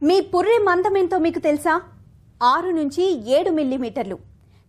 మీ పుర్రె మందమెంతో మీకు తెలుసా? 6 నుంచి 7 మిల్లీమీటర్లు.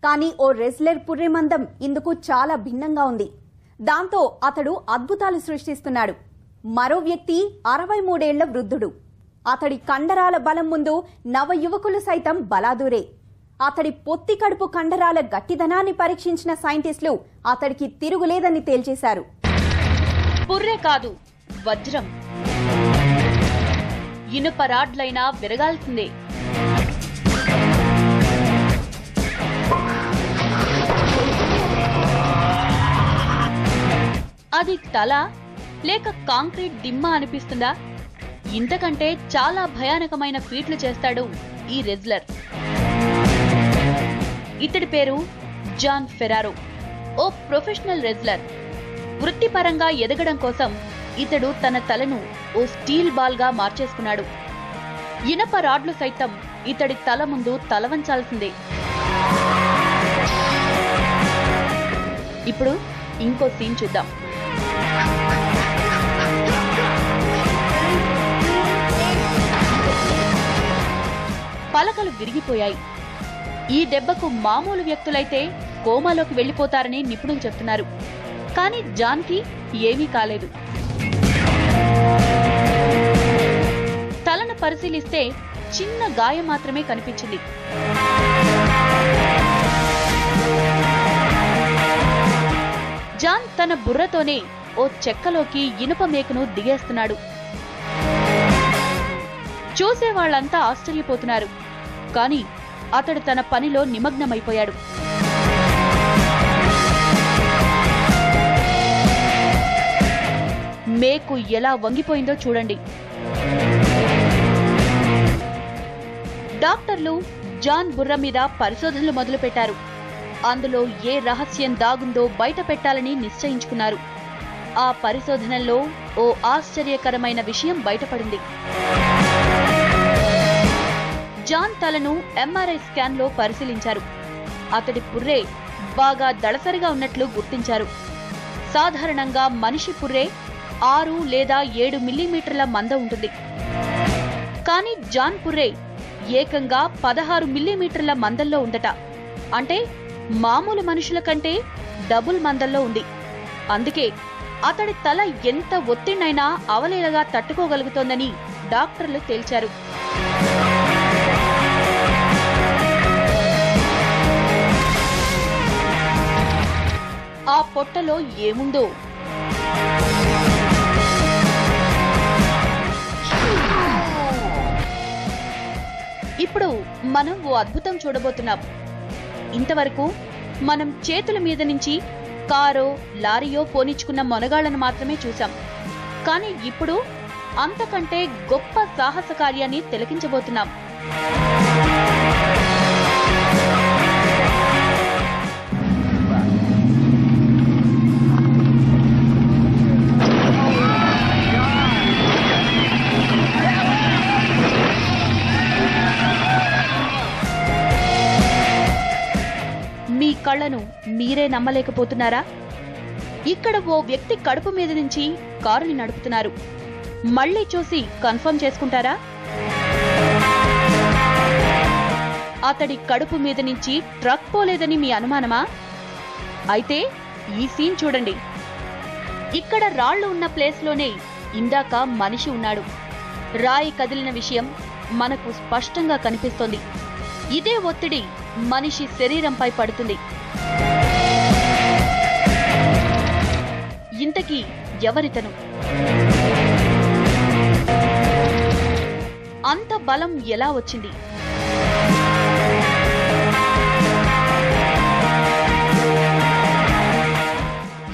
కానీ ఓ రెజ్లర్ పుర్రె మందం ఇందుకు చాలా భిన్నంగా ఉంది. దాంతో అతడు అద్భుతాలు సృష్టిస్తున్నాడు. మరో వ్యక్తి 63 ఏళ్ల వృద్ధుడు. అతడి కండరాల బలం ముందు నవ యువకులు సైతం బలాదూరే. అతడి పొత్తి కడుపు కండరాల గట్టిదనాన్ని పరీక్షించిన సైంటిస్టులు అతడికి తిరుగులేదని తేల్చేశారు. పుర్రె కాదు, వజ్రం. ఇనుప రాడ్లైనా విరగాల్సిందే. అది తల లేక కాంక్రీట్ దిమ్మ అనిపిస్తుందా? ఇంతకంటే చాలా భయానకమైన ఫీట్లు చేస్తాడు ఈ రెజ్లర్. ఇతడి పేరు జాన్ ఫెరారో. ఓ ప్రొఫెషనల్ రెజ్లర్. వృత్తిపరంగా ఎదగడం కోసం ఇతడు తన తలను ఓ స్టీల్ బాల్ గా మార్చేసుకున్నాడు. ఇనప రాడ్లు సైతం ఇతడి తల ముందు తలవంచాల్సిందే. ఇప్పుడు ఇంకో సీన్ చూద్దాం. పలకలు విరిగిపోయాయి. ఈ దెబ్బకు మామూలు వ్యక్తులైతే కోమాలోకి వెళ్లిపోతారని నిపుణులు చెప్తున్నారు. కానీ జాన్కి ఏమీ కాలేదు. తలను పరిశీలిస్తే చిన్న గాయం మాత్రమే కనిపించింది. జాన్ తన బుర్రతోనే ఓ చెక్కలోకి ఇనుప మేకును దిగేస్తున్నాడు. చూసేవాళ్లంతా ఆశ్చర్యపోతున్నారు. కానీ అతడు తన పనిలో నిమగ్నమైపోయాడు. మేకు ఎలా వంగిపోయిందో చూడండి. డాక్టర్లు జాన్ బుర్ర మీద పరిశోధనలు మొదలుపెట్టారు. అందులో ఏ రహస్యం దాగుందో బయట పెట్టాలని నిశ్చయించుకున్నారు. ఆ పరిశోధనల్లో ఓ ఆశ్చర్యకరమైన విషయం బయటపడింది. జాన్ తలను ఎంఆర్ఐ స్కాన్ లో పరిశీలించారు. అతడి పుర్రె బాగా దళసరిగా ఉన్నట్లు గుర్తించారు. సాధారణంగా మనిషి పుర్రె 6 లేదా 7 మిల్లీమీటర్ల మంద ఉంటుంది. కానీ జాన్ పుర్రె ఏకంగా 16 మిల్లీమీటర్ల మందల్లో ఉందట. అంటే మామూలు మనుషుల కంటే డబుల్ మందల్లో ఉంది. అందుకే అతడి తల ఎంత ఒత్తిడినైనా అవలీలగా తట్టుకోగలుగుతోందని డాక్టర్లు తేల్చారు. ఆ పొట్టలో ఏముందో? ఇప్పుడు మనం ఓ అద్భుతం చూడబోతున్నాం. ఇంతవరకు మనం చేతుల మీద నుంచి కారో లారీయో పోనిచ్చుకున్న మొనగాళ్లను మాత్రమే చూసాం. కానీ ఇప్పుడు అంతకంటే గొప్ప సాహస కార్యాన్ని తిలకించబోతున్నాం. మీ కళ్ళను మీరే నమ్మలేకపోతున్నారా? ఇక్కడ ఓ వ్యక్తి కడుపు మీద నుంచి కారుని నడుపుతున్నారు. మళ్లీ చూసి కన్ఫర్మ్ చేసుకుంటారా? అతడి కడుపు మీద నుంచి ట్రక్ పోలేదని మీ అనుమానమా? అయితే ఈ సీన్ చూడండి. ఇక్కడ రాళ్లు ఉన్న ప్లేస్లోనే ఇందాక మనిషి ఉన్నాడు. రాయి కదిలిన విషయం మనకు స్పష్టంగా కనిపిస్తోంది. ఇదే ఒత్తిడి మనిషి శరీరంపై పడుతుంది. ఇంతకీ ఎవరితను? అంత బలం ఎలా వచ్చింది?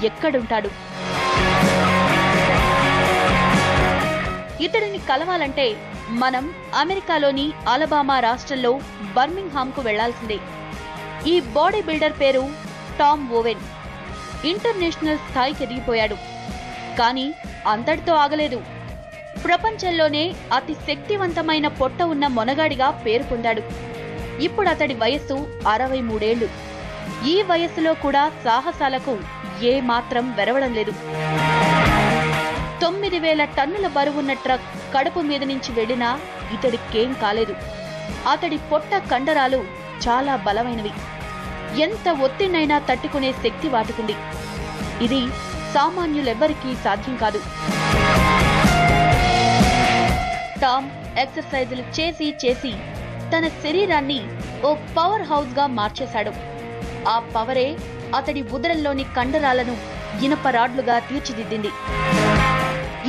ఎక్కడుంటాడు? ఇతడిని కలవాలంటే మనం అమెరికాలోని అలబామా రాష్ట్రంలో బర్మింగ్హామ్ కు వెళ్లాల్సిందే. ఈ బాడీ బిల్డర్ పేరు టామ్ ఓవెన్. ఇంటర్నేషనల్ స్థాయికి ఎదిగిపోయాడు. కానీ అంతటితో ఆగలేదు. ప్రపంచంలోనే అతి శక్తివంతమైన పొట్ట ఉన్న మొనగాడిగా పేరు పొందాడు. ఇప్పుడు అతడి వయస్సు 63 ఏళ్లు. ఈ వయస్సులో కూడా సాహసాలకు ఏ మాత్రం వెరవడం లేదు. 9,000 టన్నుల బరువున్న ట్రక్ కడుపు మీద నుంచి వెళ్లినా ఇతడికేం కాలేదు. అతడి పొట్ట కండరాలు చాలా బలమైనవి. ఎంత ఒత్తిడినైనా తట్టుకునే శక్తి వాటికుంది. ఇది సామాన్యులెవ్వరికీ సాధ్యం కాదు. టామ్ ఎక్సర్సైజులు చేసి చేసి తన శరీరాన్ని ఓ పవర్ హౌస్ గా మార్చేశాడు. ఆ పవరే అతడి ఉదరంలోని కండరాలను ఇనప రాడ్లుగా తీర్చిదిద్దింది.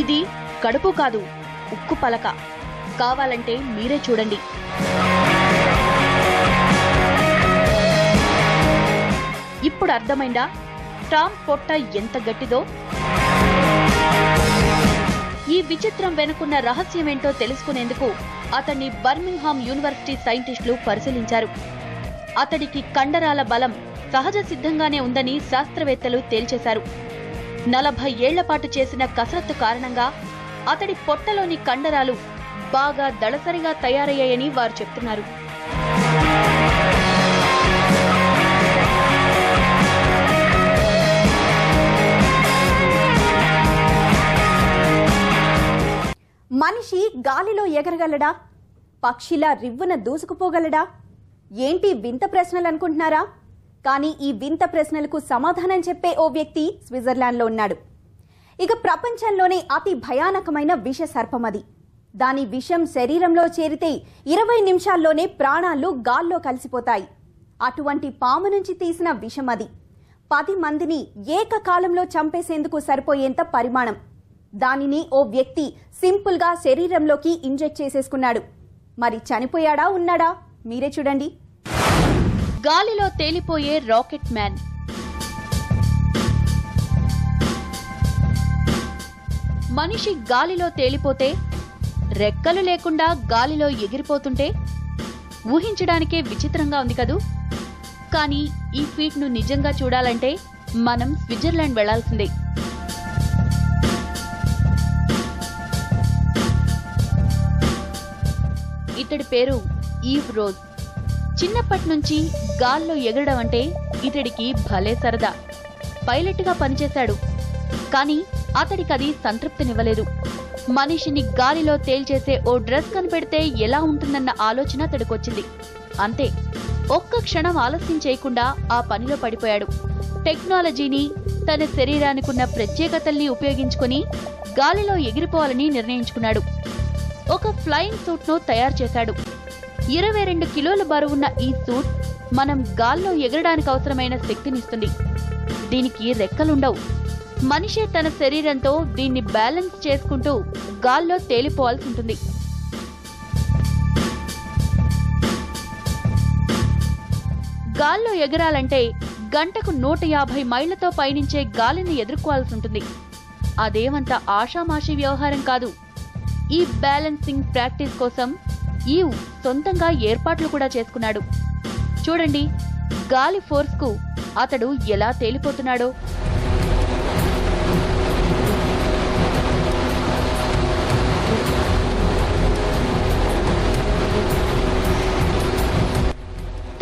ఇది కడుపు కాదు, ఉక్కు పలక. కావాలంటే మీరే చూడండి. ఇప్పుడు అర్థమైందా టామ్ పొట్ట ఎంత గట్టిదో? ఈ విచిత్రం వెనుకున్న రహస్యమేంటో తెలుసుకునేందుకు అతన్ని బర్మింగ్హామ్ యూనివర్సిటీ సైంటిస్టులు పరిశీలించారు. అతడికి కండరాల బలం సహజ సిద్ధంగానే ఉందని శాస్త్రవేత్తలు తేల్చేశారు. 40 ఏళ్ల పాటు చేసిన కసరత్తు కారణంగా అతడి పొట్టలోని కండరాలు బాగా దళసరిగా తయారయ్యాయని వారు చెప్తున్నారు. మనిషి గాలిలో ఎగరగలడా? పక్షిలా రివ్వున దూసుకుపోగలడా? ఏంటి వింత ప్రశ్నలు అనుకుంటున్నారా? కానీ ఈ వింత ప్రశ్నలకు సమాధానం చెప్పే ఓ వ్యక్తి స్విట్జర్లాండ్లో ఉన్నాడు. ఇక ప్రపంచంలోనే అతి భయానకమైన విష సర్పం అది. దాని విషం శరీరంలో చేరితే 20 నిమిషాల్లోనే ప్రాణాలు గాల్లో కలిసిపోతాయి. అటువంటి పాము నుంచి తీసిన విషం అది. 10 మందిని ఏకకాలంలో చంపేసేందుకు సరిపోయేంత పరిమాణం. దానిని ఓ వ్యక్తి సింపుల్ గా శరీరంలోకి ఇంజెక్ట్ చేసేసుకున్నాడు. మరి చనిపోయాడా ఉన్నాడా? మీరే చూడండి. గాలిలో తేలిపోయే రాకెట్ మ్యాన్. మనిషి గాలిలో తేలిపోతే, రెక్కలు లేకుండా గాలిలో ఎగిరిపోతుంటే ఊహించడానికే విచిత్రంగా ఉంది కదూ. కానీ ఈ ఫీట్ ను నిజంగా చూడాలంటే మనం స్విట్జర్లాండ్ వెళ్లాల్సిందే. ఇతడి పేరు ఈవ్ రోజ్. చిన్నప్పటి నుంచి గాల్లో ఎగరడం అంటే ఇతడికి భలే సరదా. పైలట్ గా పనిచేశాడు. కానీ అతడికది సంతృప్తినివ్వలేదు. మనిషిని గాలిలో తేల్చేసే ఓ డ్రెస్ కనిపెడితే ఎలా ఉంటుందన్న ఆలోచన అతడికొచ్చింది. అంతే, ఒక్క క్షణం ఆలస్యం చేయకుండా ఆ పనిలో పడిపోయాడు. టెక్నాలజీని, తన శరీరానికున్న ప్రత్యేకతల్ని ఉపయోగించుకుని గాలిలో ఎగిరిపోవాలని నిర్ణయించుకున్నాడు. ఒక ఫ్లయింగ్ సూట్ ను తయారు చేశాడు. 22 కిలోల బరువున్న ఈ సూట్ మనం గాల్లో ఎగరడానికి అవసరమైన శక్తినిస్తుంది. దీనికి రెక్కలుండవు. మనిషే తన శరీరంతో దీన్ని బ్యాలెన్స్ చేసుకుంటూ గాల్లో తేలిపోవాల్సి ఉంటుంది. గాల్లో ఎగరాలంటే గంటకు 150 మైళ్లతో పయనించే గాలిని ఎదుర్కోవాల్సి ఉంటుంది. అదేమంత ఆషామాషీ వ్యవహారం కాదు. ఈ బ్యాలెన్సింగ్ ప్రాక్టీస్ కోసం ఈవ్ సొంతంగా ఏర్పాట్లు కూడా చేసుకున్నాడు. చూడండి, గాలి ఫోర్స్ కు అతడు ఎలా తేలిపోతున్నాడో.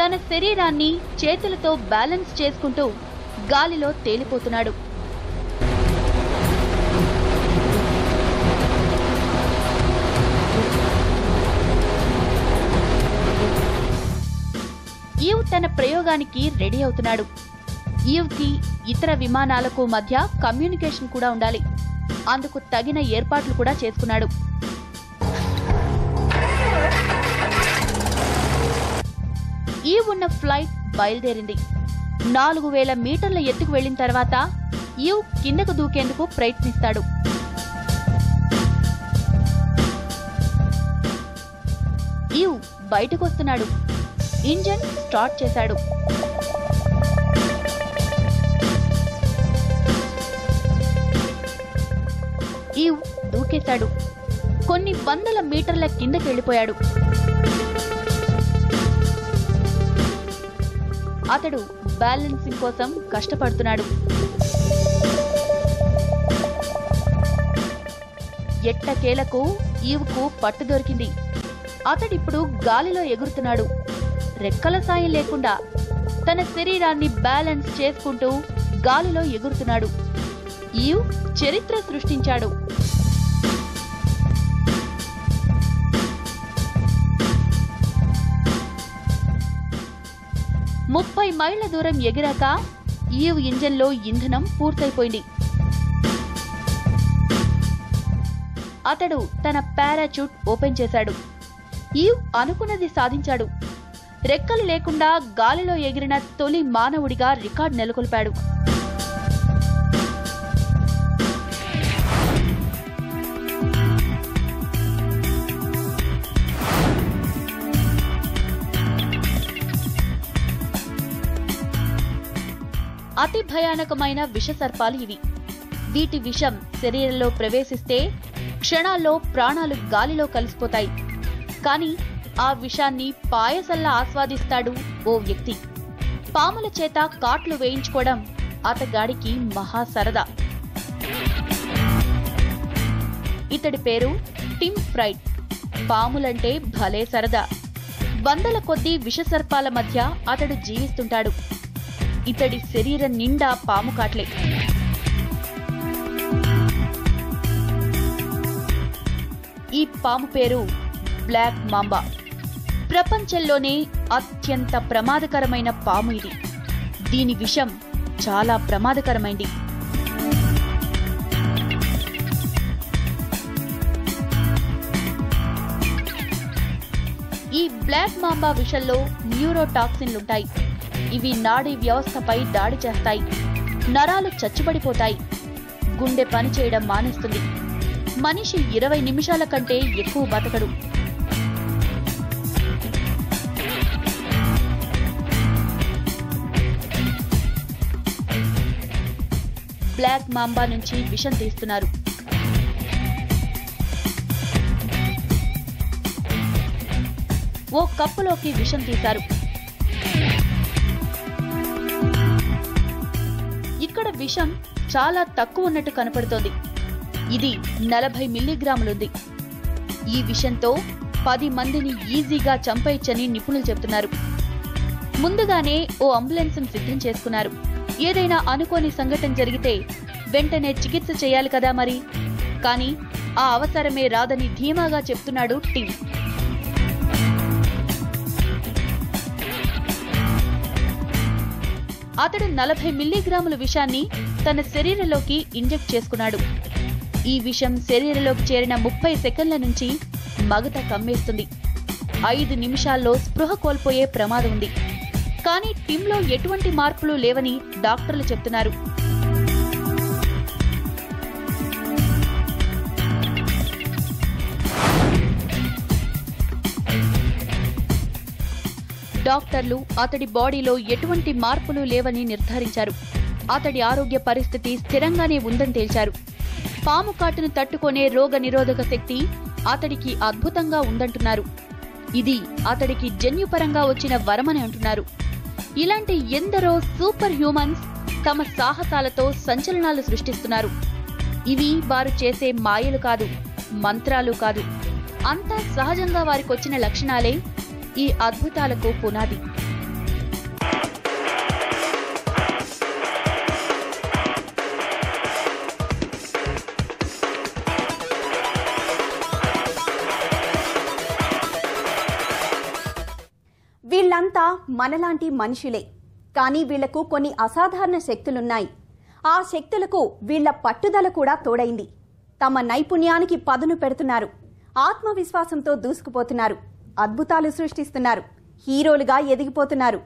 తన శరీరాన్ని చేతులతో బ్యాలెన్స్ చేసుకుంటూ గాలిలో తేలిపోతున్నాడు. ఈవ్ తన ప్రయోగానికి రెడీ అవుతున్నాడు. ఈవ్ కి ఇతర విమానాలకు మధ్య కమ్యూనికేషన్ కూడా ఉండాలి. అందుకు తగిన ఏర్పాట్లు కూడా చేసుకున్నాడు. ఈవ్ ఉన్న ఫ్లైట్ బయలుదేరింది. 4000 మీటర్ల ఎత్తుకు వెళ్లిన తర్వాత ఈవ్ కిందకు దూకేందుకు ప్రయత్నిస్తాడు. ఈవ్ బయటకు వస్తున్నాడు. ఇంజన్ స్టార్ట్ చేశాడు. ఈవ్ దూకేశాడు. కొన్ని వందల మీటర్ల కిందకి వెళ్ళిపోయాడు. అతడు బ్యాలెన్సింగ్ కోసం కష్టపడుతున్నాడు. ఎట్టకేలకు ఈవ్కు పట్టు దొరికింది. అతడిప్పుడు గాలిలో ఎగురుతున్నాడు. రెక్కల సాయం లేకుండా తన శరీరాన్ని బ్యాలెన్స్ చేసుకుంటూ గాలిలో ఎగురుతున్నాడు. ఈవ్ చరిత్ర సృష్టించాడు. 30 మైళ్ల దూరం ఎగిరాక ఈవ్ ఇంజన్లో ఇంధనం పూర్తయిపోయింది. అతడు తన పారాచూట్ ఓపెన్ చేశాడు. ఈవ్ అనుకున్నది సాధించాడు. రెక్కలు లేకుండా గాలిలో ఎగిరిన తొలి మానవుడిగా రికార్డు నెలకొల్పాడు. అతి భయానకమైన విషసర్పాలు ఇవి. వీటి విషం శరీరంలో ప్రవేశిస్తే క్షణాల్లో ప్రాణాలు గాలిలో కలిసిపోతాయి. కానీ ఆ విషాన్ని పాయసల్లా ఆస్వాదిస్తాడు ఓ వ్యక్తి. పాముల చేత కాట్లు వేయించుకోవడం అతగాడికి మహా సరదా. ఇతడి పేరు టిమ్ ఫ్రైడ్. పాములంటే భలే సరదా. వందల కొద్దీ విషసర్పాల మధ్య అతడు జీవిస్తుంటాడు. ఇతడి శరీరం నిండా పాము కాట్లే. ఈ పాము పేరు బ్లాక్ మాంబా. ప్రపంచంలోనే అత్యంత ప్రమాదకరమైన పాము ఇది. దీని విషం చాలా ప్రమాదకరమైంది. ఈ బ్లాక్ మాంబా విషంలో న్యూరోటాక్సిన్లుంటాయి. ఇవి నాడీ వ్యవస్థపై దాడి చేస్తాయి. నరాలు చచ్చుబడిపోతాయి. గుండె పనిచేయడం మానేస్తుంది. మనిషి 20 నిమిషాల కంటే ఎక్కువ బతకడు. బ్లాక్ మాంబా నుంచి విషం తీస్తున్నారు. ఓ కప్పులోకి విషం తీశారు. ఇక్కడ విషం చాలా తక్కువ ఉన్నట్టు కనపడుతోంది. ఇది 40 మిల్లీగ్రాములుంది. ఈ విషంతో 10 మందిని ఈజీగా చంపేయచ్చని నిపుణులు చెబుతున్నారు. ముందుగానే ఓ అంబులెన్స్ సిద్ధం చేసుకున్నారు. ఏదైనా అనుకోని సంఘటన జరిగితే వెంటనే చికిత్స చేయాలి కదా మరి. కానీ ఆ అవసరమే రాదని ధీమాగా చెప్తున్నాడు టిమ్. అతడు 40 మిల్లీగ్రాముల విషాన్ని తన శరీరంలోకి ఇంజెక్ట్ చేసుకున్నాడు. ఈ విషం శరీరంలోకి చేరిన 30 సెకండ్ల నుంచి మగత కమ్మేస్తుంది. 5 నిమిషాల్లో స్పృహ కోల్పోయే ప్రమాదం ఉంది. కానీ టిమ్లో ఎటువంటి మార్పులు లేవని డాక్టర్లు చెప్తున్నారు. డాక్టర్లు అతడి బాడీలో ఎటువంటి మార్పులు లేవని నిర్ధారించారు. అతడి ఆరోగ్య పరిస్థితి స్థిరంగానే ఉందని తేల్చారు. పాము కాటును తట్టుకునే రోగ నిరోధక శక్తి అతడికి అద్భుతంగా ఉందంటున్నారు. ఇది అతడికి జన్యుపరంగా వచ్చిన వరమని అంటున్నారు. ఇలాంటి ఎందరో సూపర్ హ్యూమన్స్ తమ సాహసాలతో సంచలనాలు సృష్టిస్తున్నారు. ఇవి వారు చేసే మాయలు కాదు, మంత్రాలు కాదు. అంతా సహజంగా వారికొచ్చిన లక్షణాలే ఈ అద్భుతాలకు పునాది. వీళ్లంతా మనలాంటి మనుషులే. కానీ వీళ్లకు కొన్ని అసాధారణ శక్తులున్నాయి. ఆ శక్తులకు వీళ్ల పట్టుదల కూడా తోడైంది. తమ నైపుణ్యానికి పదును పెడుతున్నారు. ఆత్మవిశ్వాసంతో దూసుకుపోతున్నారు. అద్భుతాలు సృష్టిస్తున్నారు. హీరోలుగా ఎదిగిపోతున్నారు.